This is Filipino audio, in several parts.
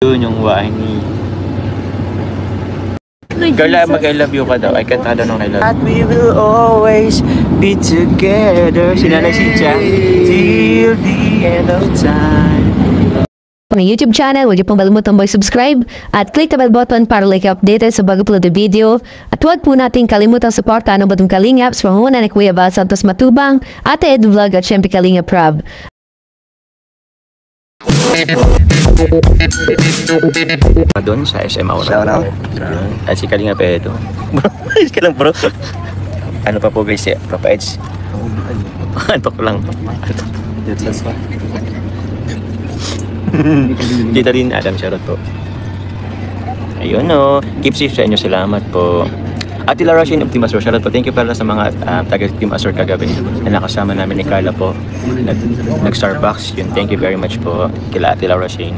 Yun yung wani. Carla, mag-I love you ka daw. I can't daw ng I love you. That we will always be together. Sinanay si Jack till the end of time. May YouTube channel, huwag niyo pong kalimutan subscribe at click the bell button para like updated sa bago-upload na video. At huwag po natin kalimutan suportahan ang Batong Kalingaps from Muna ni Kuya Val Santos Matubang, Ate Ed Vlog at syempre Kalinga Prab. Doon sa SM Aura. Shout out. At si Kalinga Pedo. Bro, ka lang bro. Ano pa po guys, Papa Eds? Antok lang. Dito rin Adam, shoutout po. Ayun o, keep safe sa inyo, salamat po. At Ila Roshin of Team Azor, shoutout po. Thank you pala sa mga taga Team Azor kagabi na nakasama namin ni Carla po. Nag-Starbucks, yun, thank you very much po. Kila Ila Roshin,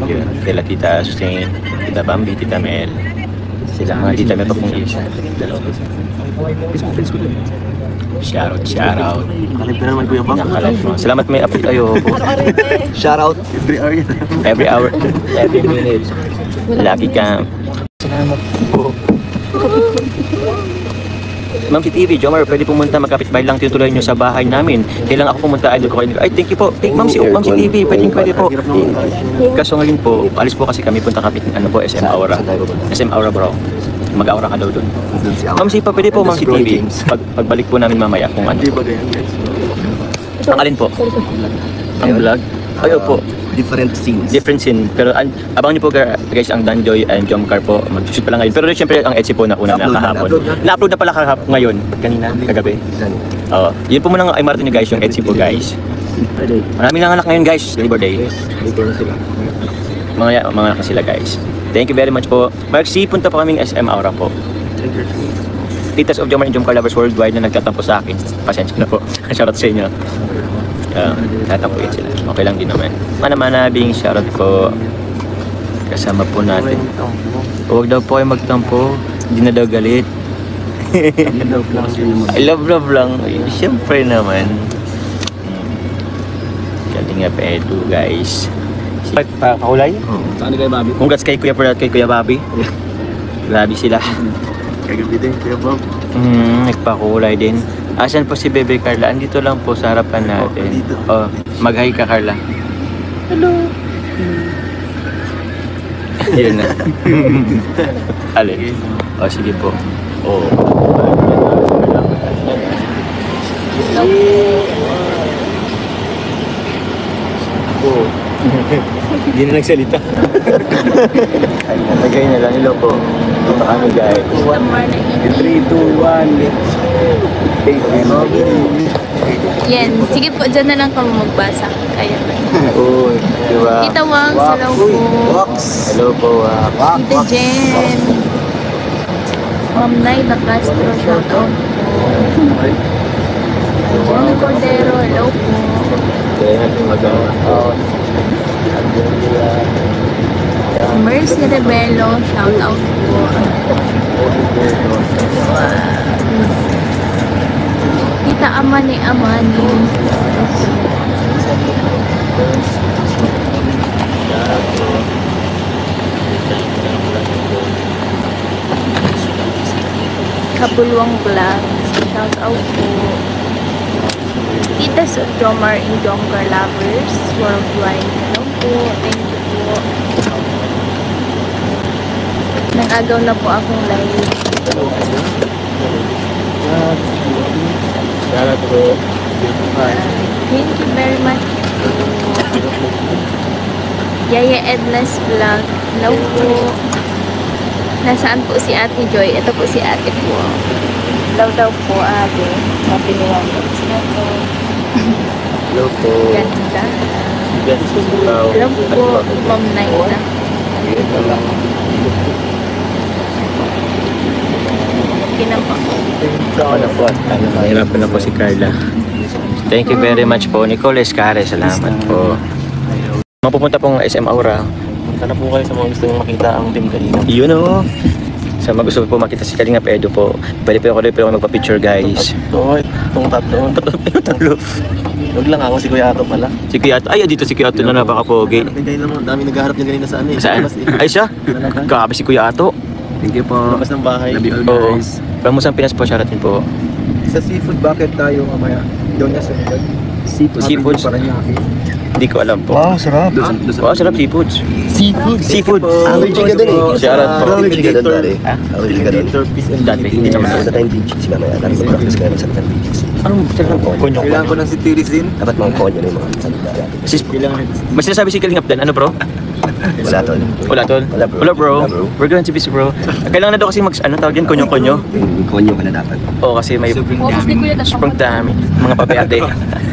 yun, kila Tita Sustain, Tita Bambi, Tita Mel. Sila mga Tita Mel pa pong isa. Shoutout. Kalip na naman Kuya Bam. Nakalip mo. Salamat may update kayo po. Shoutout. Every hour, every minute. Lucky ka. Salamat po. Ma'am si TV, Jomar, pwede pumunta magkapit-bahay lang tinutuloy nyo sa bahay namin. Kailang ako pumunta, idol ko kayo. Ay, thank you po. Ma'am si TV, pwede po. Kaso ngayon po, alis po kasi kami punta kapit, SM Aura. SM Aura bro. Mag-aura ka daw doon. Ma'am si pwede po, Ma'am si TV. Pagbalik po namin mamaya kung ano. Ang alin po? Ang vlog? Ayo po. Different scenes. Different scene. Pero abang niyo po guys ang Danjoy and Jomcar po. Mag-shoot pa lang ngayon. Pero siyempre ang Etsy po na una na kahapon. Na-upload na pala kahapon ngayon. Kanina, kagabi. Oo. Yun po muna ang ay marathon niyo guys, yung Etsy po guys. Maraming lang anak ngayon guys. Labor Day. Mga anak na sila guys. Thank you very much po. Marcy, punta pa kaming SM Aura po. Titas of Jomar and Jomcar lovers worldwide na nagtatampo sa akin. Pasensya na po. Shoutout sa inyo. Tatampuin sila. Okay lang din naman. Manamanabing shoutout po. Kasama po natin. Huwag daw po kayo magtampo. Hindi na daw galit. I love lang. Siyempre naman. Kalinga Pedo guys. Pakakulay? Saan ni Kuya Bobby? Congrats kay Kuya Pearl at kay Kuya Bobby. Grabe sila. Kagabi din Kuya Bob. Nagpakulay din. Asan po si Bebe Carla? Andito lang po sa harapan natin. Oh, mag-hi ka Carla. Hello. Yun na. Alin? Oh, sige po. Oh. Hindi na nagsalita. Ayun, tagay na lang. Hello po. Ito kami guys. 3, 2, 1, let's yan, sige po, dyan na lang kami magbasa. Kaya ba? Uy, diba? Tita Wang, hello po. Hello po, Tita Jen. Ma'am Naida Castro, shout out po. Johnny Cordero, hello po. Kaya natin magawa. Mercy Rebelo, shout out po. Tita Amani. Kabulwang Vlog, shout out po. Tita Jomar and Jomcar lovers worldwide, hello po. Thank you po. Nag-agaw na po akong live. Salamat po. Thank you very much. Yaya Edna's Vlog, hello po. Nasaan po si Ate Joy? Ito po si Ate po. Hello daw po, Ate. Sabi ni Wanda. Hello po. Ganda. Hello Hello po, Ma'am Naida. Okay na po. Ano po? Mahirapan na po si Carla. Thank you very much po. Nicole Escare, salamat po. Mapupunta pong SM Aura. Punta na po kayo sa mga gusto nyo makita ang team kanina. Yun o. So gusto ko po makita si Kalingap Edo po. Pwede po ako magpa-picture guys. Ito, itong tatlo. Tatlo. Huwag lang ako, si Kuya Ato pala. Si Kuya Ato. Ay, dito si Kuya Ato na napaka-pogi. Hindi naman, dami naghaharap niya kanina sa ano eh. Saan? Ay siya? Grabe si Kuya Ato. Thank you po. Labas ng bahay. Love you all Oo. guys. Pramusang Pinas po, shoutout po. Sa seafood bucket tayo mamaya. Doon na sa Seafoods? Hindi ko alam po. Wow, sarap. Wow, sarap seafoods. Seafood. Seafood. Allergy ka dun eh. Shoutout po. Allergy ka dun, dali. Ha? Allergy ka dun. Dati, hindi naman. Sa tayong beaches mamaya. Dami ko practice ka na sa tayong beaches. Anong talagang konyo? Kailangan ko ng cetirizine. Dapat mga konyo na yung mga salita. Sis, may sinasabi si Kalingap Dan. Ano bro? Wala tol. Wala tol? Wala, bro. Wala bro. Wala, bro. We're going to be bro. Kailangan na daw kasi ano tawag yan? Konyo-konyo? Konyo ka na dapat. Oo, kasi may sobrang dami. Mga paberde.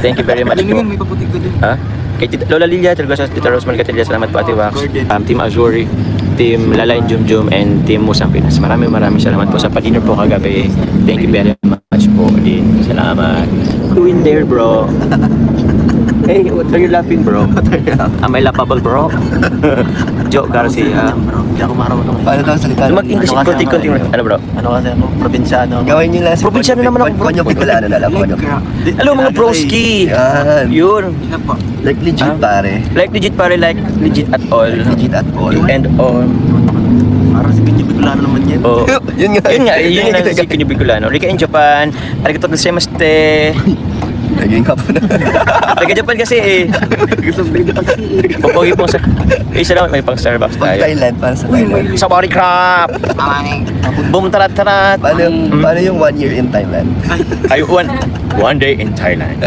Thank you very much po. May paputik ko dun. Ha? Kay Lola Lilia, Tita Rose Malgatilla, salamat po Ate Wax. Team Azuri, Team Lalain Jumjum, and Team Musang Pinas. Maraming salamat po sa pa-dinner po kagabi. Thank you very much po din. Salamat. Who in there, bro? Hey, what are you laughing, bro? Am I laughable, bro? Joe Garcia. Hindi ako marunong. Paano daw salita? Mag-English, konting. Ano, bro? Ano kasi ako? Probinsyano. Gawin nyo lang. Probinsyano naman ako, bro. Konyo Bicolano na lang. Konyo. Alam mga broski. Yan. Yun. Like legit pare. Like legit at all. Legit at all. And all. Parang si Konyo Bicolano naman yan. Oh. Yun nga. Yun lang si Kunyo Bicolano. Rika in Japan. Arigatou gozaimaste. Naging ka po na. Taga Japan kasi eh. Popogi pong sa... Isa lang, may pang Starbucks Pag tayo. Thailand, para sa Thailand. Sabari crap! Boom tarat-tarat! Paano yung 1 year in Thailand? Ay, one day in Thailand.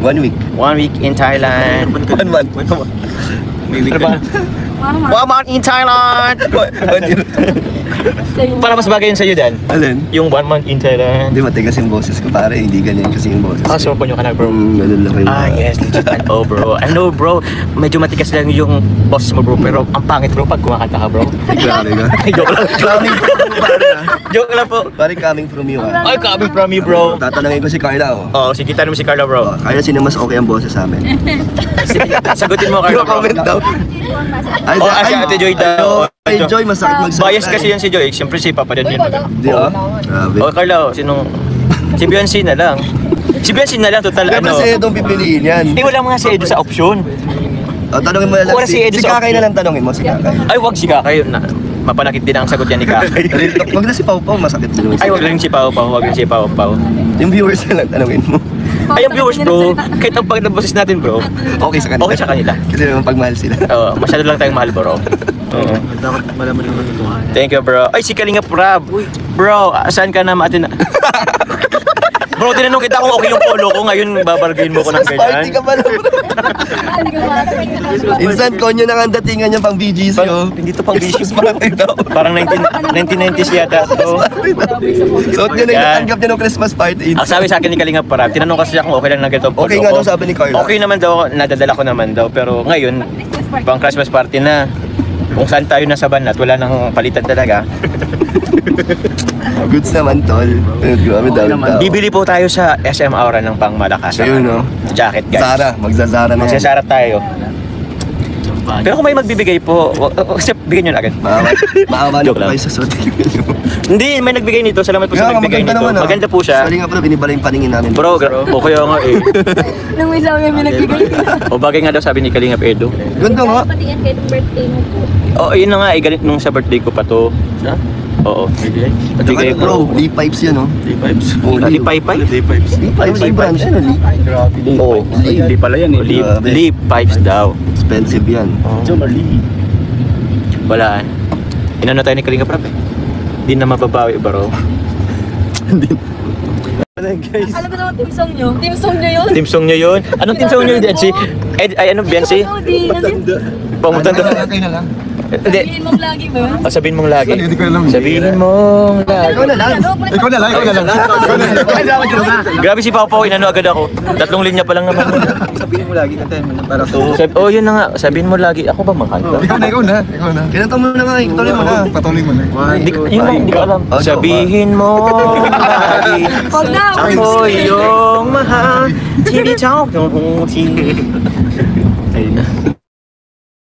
1 week. 1 week in Thailand. 1 month. May week ka. 1 month in Thailand! 1 year. Para mas bagay yun sa'yo, Dan. Alin? Yung 1 month in Thailand. Hindi, matigas yung boses ko pare. Hindi ganyan kasi yung boses. Ah, so ponyo ka na, bro. Ganun lang yung Ah, yes, legit. Oh, bro. I know, bro. Medyo matigas lang yung boses mo, bro. Pero ang pangit, bro, pag kumakanta ka, bro. Grabe ka. Joke lang. Coming from you, pare ah. Joke lang po. Pare, coming from you ah. Ay, coming from me, bro. Tatanungin ko si Carla oh. Oh, sige, tanong mo si Carla, bro. Carla, sino mas okay ang boses sa amin? Sagutin mo, Carla, bro. Comment daw. Ay, Oh, si Ate Joy daw. Ay, Joy, masakit magsalita. Bias kasi yan si Joy. Siyempre si Papa din yun. Hindi ah. Grabe. Oh, Carla, sinong... Si Beyonce na lang. Si Beyonce na lang, total Kaya ano. kasi itong pipiliin yan. Eh, wala mga si Edo sa option. Oh, tanungin mo na lang Wala si Edo si sa Kakay na lang tanungin mo, si Kakay. Ay, wag si Kakay. Mapanakit din ang sagot yan ni Kakay. Wag na si Pau Pau, masakit din. Ay, wag lang si Pao Pao. Wag lang si Pao Pao. Yung viewers na lang tanungin mo. Ay, ang viewers, bro. Kahit ang pagod ng boses natin, bro. Okay sa kanila. Okay sa kanila. Kasi naman pagmahal sila. Masyado lang tayong mahal, bro. Oo. Dapat malaman naman ito. Thank you, bro. Ay, si Kalingap Rab. Bro, saan ka na maatin? Bro, tinanong kita kung okay yung polo ko. Ngayon, babargain mo ko ng Party ganyan. ka pala. Instant konyo na nga ang datingan niya pang BGC oh. Hindi to pang Christmas BGC. party daw. Parang 1990s yata. So, Suot niya na yung natanggap niya ng Christmas party. ang sabi sa akin ni Kalingap Rab, tinanong kasi ako kung okay lang na ganito ang polo Okay nga ko. daw sabi ni Carla. Okay naman daw, nadadala ko naman daw. Pero ngayon, pang Christmas party na. Kung saan tayo nasa banat, wala nang palitan talaga. Goods naman tol. Grabe dami tao. Bibili po tayo sa SM Aura ng pang malakas. Ayun no. Jacket, guys. Zara, magzazara na yan. Magsasarap tayo. Pero kung may magbibigay po, bigyan nyo na agad. Maawa na Joke po lang. kayo sa suot. Hindi, may nagbigay nito. Salamat po sa Kaya nagbigay nito. Maganda po siya. Sorry nga pala, binibala yung paningin namin. Bro, okay nga eh. Nung may sabi may nagbigay. O bagay nga daw sabi ni Kalingap Edo. Ganda nga. Pati yan kayo ng birthday mo po. Oo, yun na nga eh. Ganit nung sa birthday ko pa to. Oo. Bigay Bro, Lee Pipes yan oh. Lee Pipes? Oh, Lee Pipes? Lee Pipes, yung brand yan oh. Lee. Oo. Lee. Lee pala yan eh. Grabe. Lee Pipes daw. Expensive yan. Wala. Inano tayo ni Kalingap Rab eh. Hindi na mababawi, bro. Alam ko naman team song nyo. Team song nyo yun? Team song nyo yun? Anong team song nyo yun, Biancy? Ay, ano, Biancy? Pamunta doon. Okay na lang. Hindi. Sabihin mong lagi ba? Sabihin mong lagi. Hindi ko alam. Sabihin mong lagi. Ikaw na lang. Ikaw na lang, ikaw na lang. Grabe si Pao Pao, inano agad ako. 3 linya pa lang naman. Sabihin mo lagi, kantahin mo na para to. Oh, yun na nga. Sabihin mo lagi. Ako ba makanta? Ikaw na. Kinanta mo na nga, ituloy mo na. Patuloy mo na. Hindi ko alam. Sabihin mo lagi. Huwag na! Ako yung mahal. Tini chao yung hungti.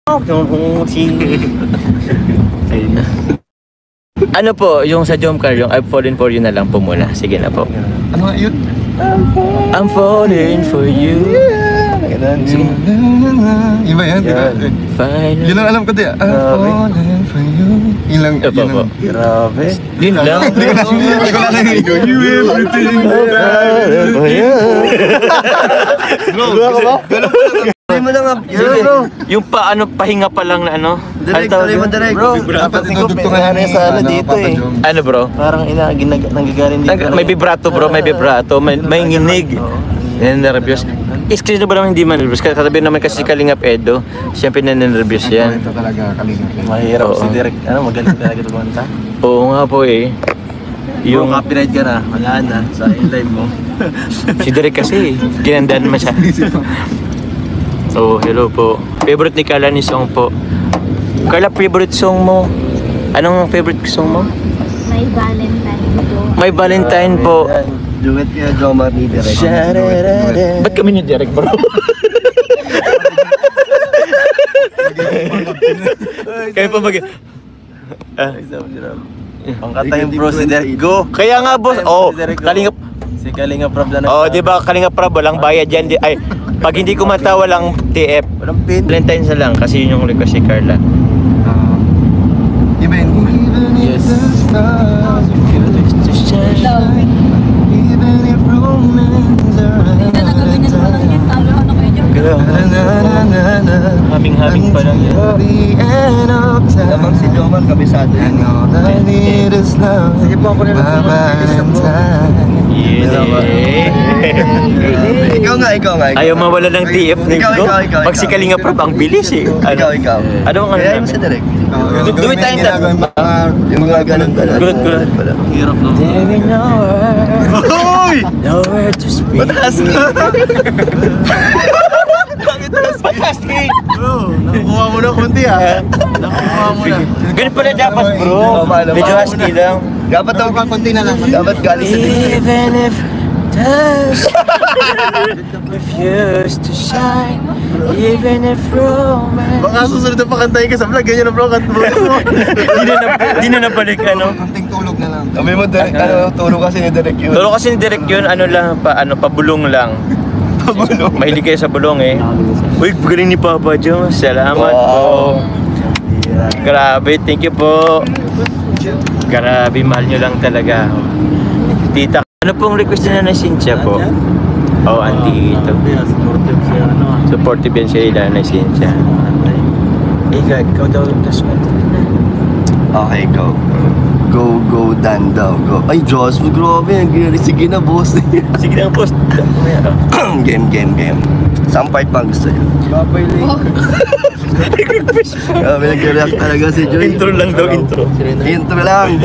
Chao yung hungti. Ano po, yung sa Jomcar, yung I've fallen for you na lang po muna. Sige na po. Ano nga yun? I'm falling for you. Sige. Iba yan, di ba? Finally. Yun lang alam ko, di. I'm falling for you. Yun lang. Opo, opo. Grabe. Yun lang. Hindi ko na lang you everything. Bro, ganun pa lang. Tuloy mo lang. Sige. Yung pahinga pa lang na ano. Direct, tuloy mo direct. Bro, dapat Dudugtungan na sa ano dito eh. Ano bro? Parang nanggagaling dito. May vibrato bro, may vibrato, may nginig. Nervous. Excuse ba naman hindi man nervous? Katabi naman kasi si Kalingap Edo. Siyempre na-nervous yan. Ito talaga kalinga. Mahirap Oo. si Direk. Magaling talaga tumanta. Oo nga po eh. Yung copyright ka na, wala na sa live mo. Si Derek kasi, ginandaan naman siya. Oh, hello po. Favorite ni Carla ni song po. Carla, favorite song mo? Anong favorite song mo? May Valentine po. May Valentine po. Duet kaya Jomar ni Direk. Ba't kami ni Derek bro? Kaya pa mag... Pangkata yung bro si Direk. Go! Kaya nga boss, oh, Kalingap... Si Kalinga Prab na Oh, di ba Kalingap Prab, walang bayad yan. Ay, pag hindi kumanta, walang TF. Walang pin. Valentine's na lang, kasi yun yung request si Carla. Even if Yes. the stars even if romance Haming-haming pa lang yan. the end of time. Lamang si Jomar kabisado yan. All I need is love. Sige po ako na lang. Valentine. Ikaw nga. Ayaw mawala ng TF ni Ikaw, Bro. ikaw, ikaw, Pag si ikaw. Kalingap Prab, ang bilis eh. Ikaw. Ano ang ano Kaya namin? yung si Direk. Duwi tayo Yung mga ganun pala. Gulat. Hirap no? There ain't nowhere to speak. Mataas ka. Bro, nakukuha mo na konti ha. Nakukuha mo na. Ganun pala dapat bro. Medyo husky lang. Dapat daw konti na lang. Dapat galing sa Direk. Even if dust refuse to shine, even if romance. Baka susunod na pakantayin ka sa vlog, ganyan na bro, katbulis mo. Di na nabalik ano. Konting tulog na lang. Sabi mo, Direk, tulog kasi ni Direk yun. Turo kasi ni Direk yun, ano lang, pabulong lang. Pabulong. Mahilig kayo sa bulong eh. Uy, galing ni Papa Jones. Salamat po. Grabe, thank you po. Grabe, mahal nyo lang talaga. Tita, ano pong request na na Cynthia po? Oh, andito. Supportive yan siya na Cynthia. Ikaw daw yung last one. Okay, go. Go, Dan daw. Go. Ay, Diyos, grabe. Sige na, boss. Sige lang, post. Game. Saan part bang gusto niyo? Grabe, nag-react talaga si Joy. Intro lang daw, intro. Intro lang.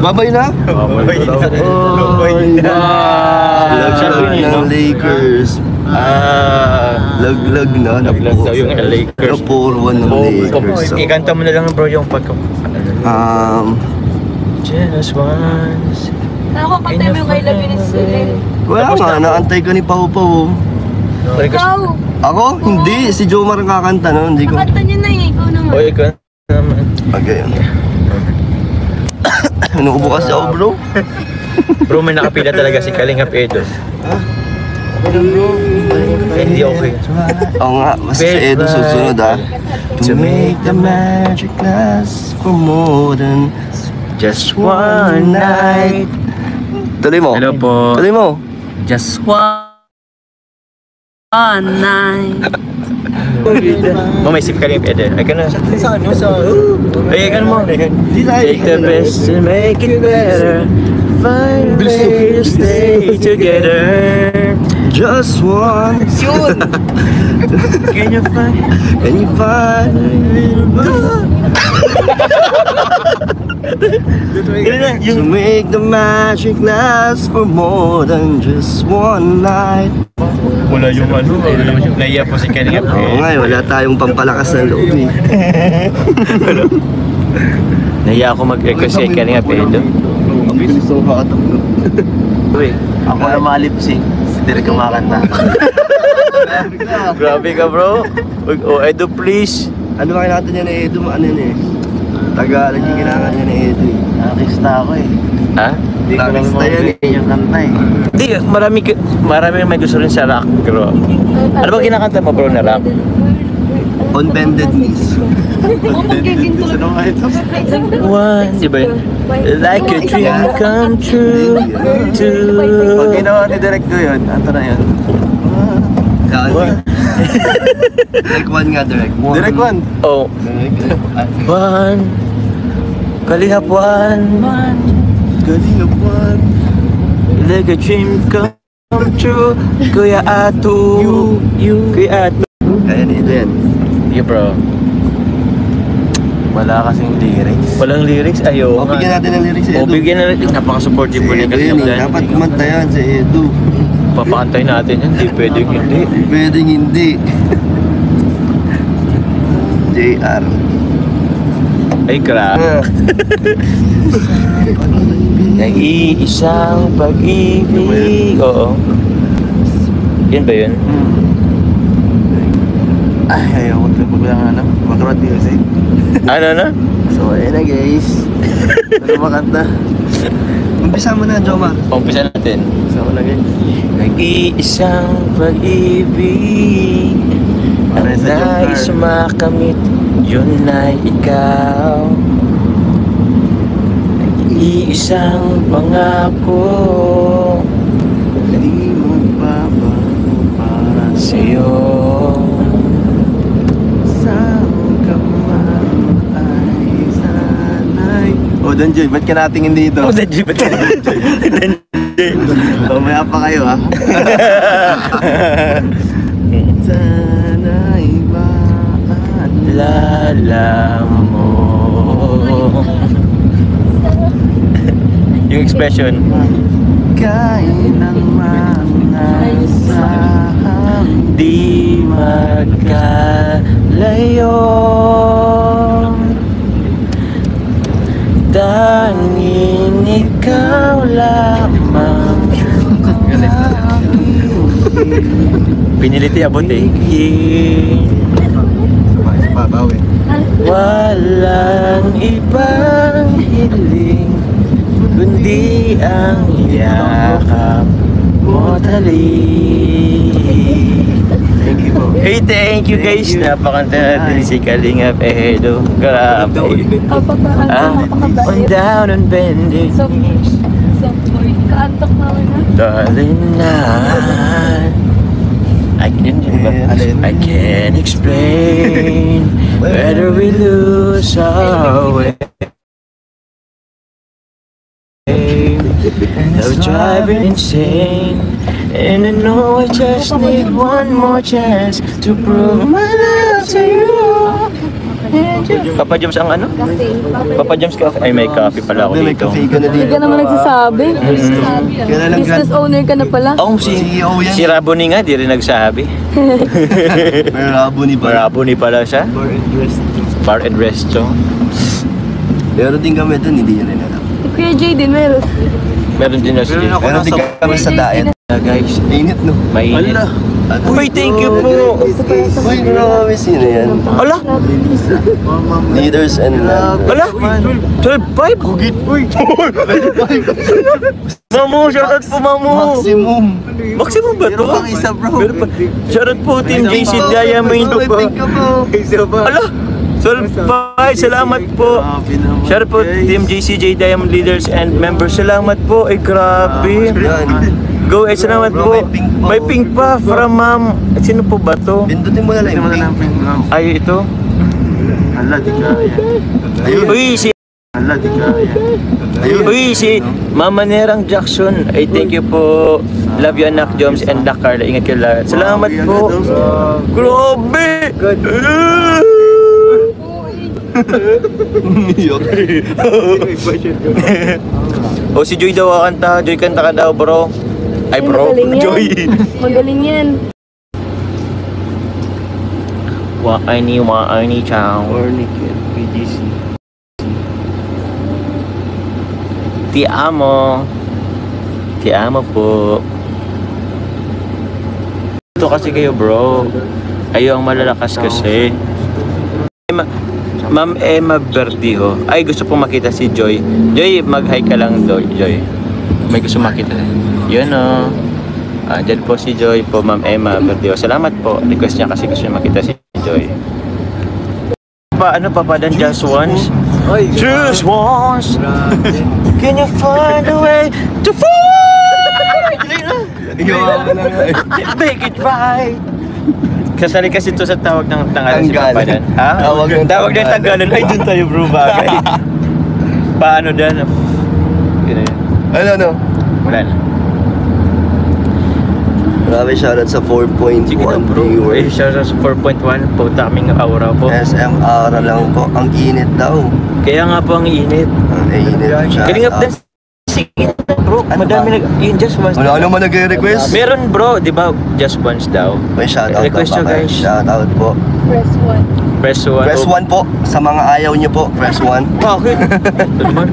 Babay na? Babay na. Lag ng Lakers. Lag na. Lag daw yung Lakers. Napuro ng Lakers. Ikanta mo na lang bro yung pagka... Just once. Ako kantay mo yung I love you ni Sulen. Wala nga, naantay ka ni Pau Pau. Ikaw! Ako? Hindi. Si Jomar ang kakanta nun. Hindi ko... Kanta niya na eh, ikaw naman. O ikaw naman. Okay. Inuubo kasi ako, bro. Bro, may nakapila talaga si Kalingap Edo. Hindi okay. Oo nga, basta si Edo susunod ah. To make the magic last for more than Just one night. Tuloy mo. Hello po. Tuloy mo. Just one night. May isip Kalingap Edo. Ay ka na. Ay ka na mo. Take the best and make it better. Find a way to stay together. Just one. Yun. Can you find? Can you find to make the magic last for more than just one night? Wala yung ano. Naiya po si Kalingap Oo nga, wala tayong pampalakas ng loob eh. Naiya ako mag-request kay Kalingap Edo. Ang bilis ng makatakbo. Uy, ako na malipsing. Si Direk kumakanta. Grabe ka bro. Oh, Edo please. Ano ba natin yan eh? Ano yan eh? Tagalan yung kailangan niya ni Eddie. Nakakista ako eh. Ha? Hindi ko lang Nakakista yan mabigay yung kanta eh. Hindi, marami may gusto rin sa rock, bro. Ano ba kinakanta mo, bro, na rock? On bended knees. Sino nga ito? One, di ba yun? Like a dream come true, Pag too. ginawa ni Direk ko yun, ano na yun? Direct one nga, direct one. Direk 1. Oh, one. Kalihap one. Galing one. Like a dream come true. Kuya Atu. Kuya Atu. Kaya ni Eden. Yeah, bro. Wala kasing lyrics. Walang lyrics, ayo. O, bigyan natin ng lyrics si O, Edu. bigyan na rin. Napaka-supportive Si po niya Edu kasi yun yung eh. Dapat kumanta yan si Edu. papakantay natin yan. Hindi pwedeng hindi. Pwedeng hindi. JR. Ay, crap. Nag-iisang pag-ibig. Oo. Yan ba yun? Ay, ayaw ko talaga lang alam. Background music. Ano na? So, ayun na guys. Ano makanta? Umpisa mo na, Jomar. Umpisa natin. Umpisa mo na guys. Nag-iisang pag-ibig Para ang sa nais Joker. makamit, yun ay ikaw. Nag-iisang pangako Di magbabago para sa'yo. saan ka man ay sanay. O, Danjoy, ba't ka natingin dito? Oh, Danji, ba't ka Danji? Mamaya pa kayo ha. Sana'y Lala mo. Yung expression. kailanman asahang Di magkalayo. Tanging ikaw lamang. Pinilit iabot eh. Babawi. Walang ibang hiling kundi ang yakap mo tali. Thank you po. Hey, thank you guys. Napakanta natin si Kalingap Edo. Grabe. On down and bending. Kaantok na na. Darling na. I can't explain whether we lose our way. No driving insane, and I know I just need one more chance to prove my love to you. Papa Joms ang ano? Papa Joms Cafe. Ay, may coffee pala ako May dito. cafe ka na Hindi dito. ka naman nagsasabi. Kaya na lang Business owner ka na pala. Oh, CEO yan. si Raboni nga, di rin nagsabi. May rabo ni Bara. Raboni pala siya. Bar and Resto. Meron din kami dun, hindi nyo rin alam. Kuya Jay din meron. Meron din na si Meron din kami sa diet. guys. Init no? Mainit. Uy, thank you po. Uy, grabe, sino yan? Ala, Leaders and love. ala. 12.5. Hugit. Uy. Mamu, shoutout po, Mamu. Maximum. Maximum ba to? Meron pang isa, bro. Meron pa. Shoutout po, Team JC Diamond po. Ala. 12.5. Salamat po. Shoutout po, Team JCJ Diamond Leaders and members. Salamat po. Ay, grabe. Go, ay salamat po. May pink pa from ma'am. Sino po ba to? Pindutin mo na lang yung pink. Ay, ito. Hala, di kaya. Ayun. Uy, si Hala, di kaya. Uy, si Mama Nerang Jackson. Ay, thank you po. Love you, anak Joms and Doc Carla. Ingat kayo lahat. Salamat po. Grabe! O, si Joy daw kakanta. Joy, kanta ka daw, bro. Ay, bro. Magaling yan. Joy. Magaling yan. Wa ni chow. Ornickel, PGC. Ti amo. Ti amo po. Ito kasi kayo, bro. Kayo ang malalakas kasi. Ma'am Emma Verdijo. Ay, gusto pong makita si Joy. Joy, mag-hi ka lang, Joy. May gusto makita. Yun o. Dyan po si Joy po, Ma'am Emma Verdijo. Salamat po. Request niya kasi gusto niya makita si Joy. Ano pa pa dan just once? Just once. Can you find a way to find? Make it right. Kasali kasi ito sa tawag ng tangalan si Papadan. Ha? Tawag ng Tagalan. Ay, dun tayo bro, bagay. Paano dan? Yun na yun. Ano? Wala na. Grabe, shoutout sa 4.1 Sige na bro. viewers. Siya sa 4.1 po, taming aura po. SM aura lang po. Ang init daw. Kaya nga po ang init. Ang init. Galing up dance. Sige na bro. Madami yun just once. Wala naman nagre-request. Meron bro, di ba? Just once daw. May shoutout Request pa nyo, kayo. guys. Shoutout po. Press 1. Press 1. Press 1 po. Sa mga ayaw nyo po, press 1. Bakit? Ito naman.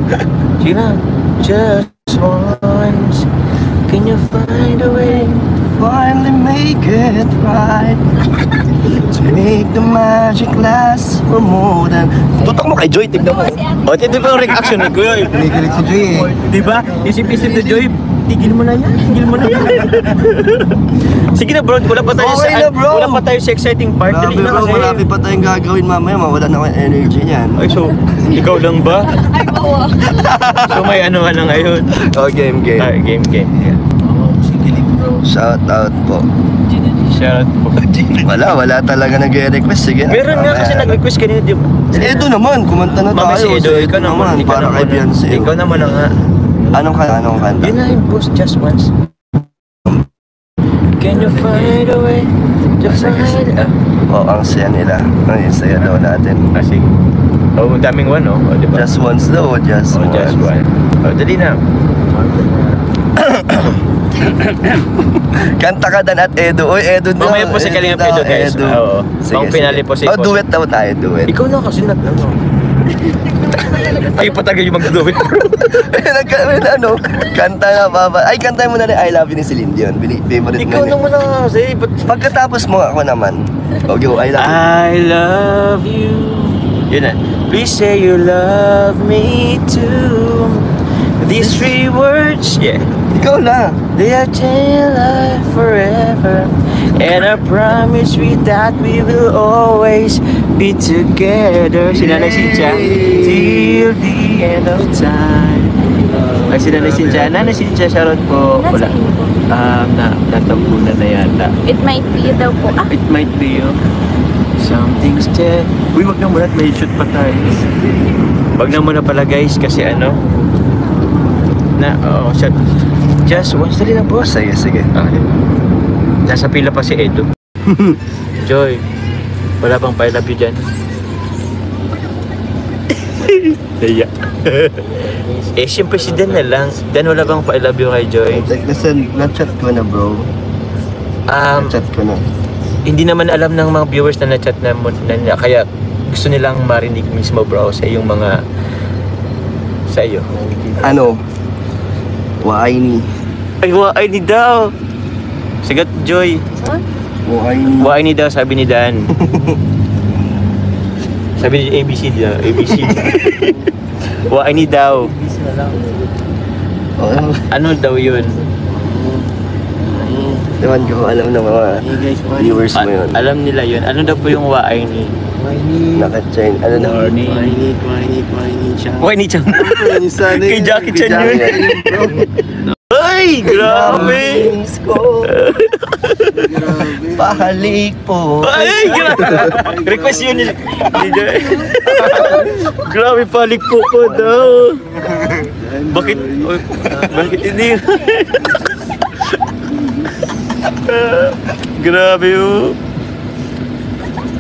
Sige na. Just once. Can you find a way? Finally make it right. To make the magic last for more than... Tutok mo kay Joy, tignan mo. O, ito pa yung reaction ni Kuya. Kinikilig si Joy eh. Di ba? Isip-isip na Joy. Tigil mo na yan. Tigil mo na yan. Sige na bro. Wala pa tayo Okay na, bro. Wala pa tayo sa exciting part. Grabe Dali na bro, kasi. marami pa tayong gagawin mamaya. Mawala na ako ng energy niyan. Ay, so, ikaw lang ba? Ay, bawa. So, may ano na ngayon. Oh, game. Game. Yeah. Shoutout po. Shout po. Wala talaga nag-request. Sige na. Meron nga kasi nag-request kanina, di ba? Edo naman, kumanta na Mami si tayo. Edo, ikaw naman. Para kay Beyonce. Ikaw naman na nga. Anong kanta? Yun na yung post just once. Can you find a way to find a... Oh, ang saya nila. Ay, saya daw natin. Sige. Oh, daming one, oh. Oh, di ba? Just once daw, just Oh, once. just one. Oh, dali na. Kanta ka dan at Edo. Oy, Edo daw. Mamaya po si Kalingap Edo, guys. Oo. Pang pinali po si Oh, Boss. duet daw tayo, duet. Ikaw na kasi ano. Ay, patagal yung mag-duet. Ano, kanta na baba. Ay, kanta mo na rin I Love You ni Celine Dion. Favorite mo. Ikaw naman na kasi. Pagkatapos mo ako naman. Okay, I Love You. I love you. Yun na. Please say you love me too. These three words, yeah. Ikaw na. They are changing life forever. And I promise we that we will always be together. Si Nanay Cynthia. Till the end of time. Ay, si Nanay Cynthia. Nanay Cynthia, shoutout po. Wala. Natampunan na yata. It might be daw po. Ah, It might be you. Something's dead. Uy, wag na muna at may shoot pa tayo. Wag na muna pala guys kasi ano. Shot. Just once na rin ang boss. Sige. Nasa pila pa si Edo. Joy, wala bang I love you dyan? Naya. Siyempre si Dan na lang. Dan, wala bang I love you kay Joy? Listen, na-chat ko na bro. Na-chat ko na. Hindi naman alam ng mga viewers na na-chat na kaya gusto nilang marinig mismo bro sa iyong mga sa iyo. Ano? Waini. Ay ni daw. Sigat Joy. Waini. Why ni daw sabi ni Dan. Sabi ni ABCD daw, ABCD. Why ni daw. Ano daw 'yun? Ewan ko, alam ng mga viewers mo yun. Alam nila 'yun. Ano daw po yung why ni? Naka-chain. Ano na? Why ni Chang? Kay Jackie Chan yun. Ay, grabe. Miss ko. Pahalik po. Ay, grabe. Request yun ni Joy. Grabe, palik po ko daw. Bakit hindi? Grabe oh.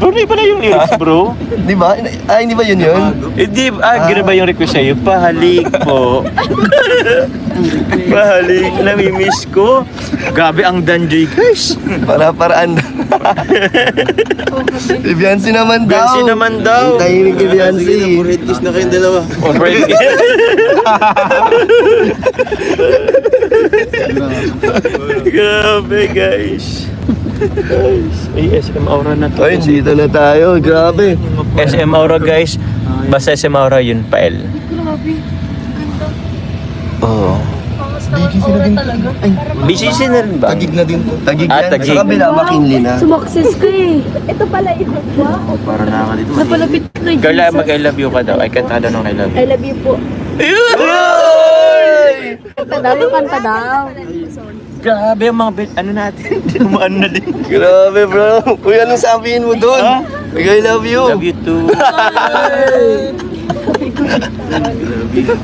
Bro, hindi pala yung lyrics bro. Di ba? Ay, hindi ba yun yun? Hindi, gano'n ba yung request sa'yo? Pahalik po. Pahalik, namimiss ko. Grabe ang Danjoy guys. Para-paraan. Beyonce naman daw. Beyonce naman daw. Ang tahimik ni Beyonce. Red kiss na kayong dalawa. Alright. Grabe guys. SM Aura na to. Ay, dito na tayo. Grabe. SM Aura guys. Basta SM Aura yun, Pael. Grabe. Ganda. Oo. BGC na din talaga. Ay, BCC na rin ba? tagig na din po. Tagig Ah, yan. Taguig. Sa kabila, McKinley na. Sumakses ka eh. Ito pala yun. Wow. Para na ka dito. Napalapit kay Carla, Jesus. mag-I love you ka daw. Ay, kanta daw ng I love you. I love you po. Kanta daw, kanta daw. Grabe ang mga ano natin. Ano na din. Grabe, bro. Uy, anong sabihin mo doon? Ha? I love you. Love you too. Love you.